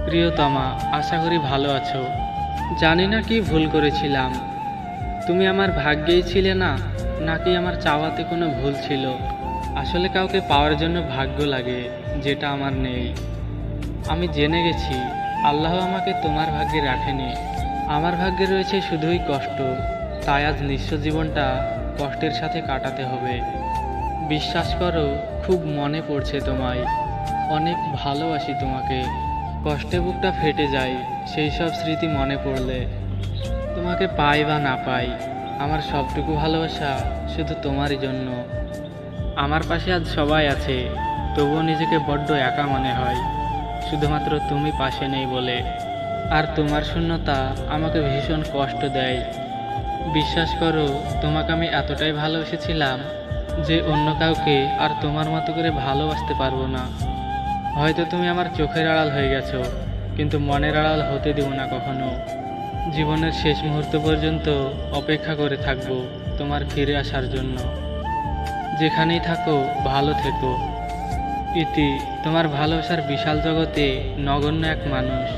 প্রিয়তমা, আশা করি ভালো আছো। জানি না কি ভুল করেছিলাম। তুমি আমার ভাগ্যেই ছিলে না, নাকি আমার চাওয়াতে কোনো ভুল ছিল? আসলে কাউকে পাওয়ার জন্য ভাগ্য লাগে, যেটা আমার নেই। আমি জেনে গেছি আল্লাহ আমাকে তোমার ভাগ্যে রাখেনি। আমার ভাগ্যে রয়েছে শুধুই কষ্ট। তাই আজ নিঃস্ব জীবনটা কষ্টের সাথে কাটাতে হবে। বিশ্বাস করো, খুব মনে পড়ছে তোমায়। অনেক ভালোবাসি তোমাকে। কষ্টে বুকটা ফেটে যায় সেই সব স্মৃতি মনে পড়লে। তোমাকে পাই বা না পাই, আমার সবটুকু ভালোবাসা শুধু তোমারই জন্য। আমার পাশে আজ সবাই আছে, তবুও নিজেকে বড্ড একা মনে হয়, শুধুমাত্র তুমি পাশে নেই বলে। আর তোমার শূন্যতা আমাকে ভীষণ কষ্ট দেয়। বিশ্বাস করো, তোমাকে আমি এতটাই ভালোবেসেছিলাম যে অন্য কাউকে আর তোমার মতো করে ভালোবাসতে পারবো না। হয়তো তুমি আমার চোখের আড়াল হয়ে গেছো, কিন্তু মনের আড়াল হতে দেব না কখনো। জীবনের শেষ মুহূর্ত পর্যন্ত অপেক্ষা করে থাকবো তোমার ফিরে আসার জন্য। যেখানেই থাকো ভালো থেকো। ইতি, তোমার ভালোবাসার বিশাল জগতে নগণ্য এক মানুষ।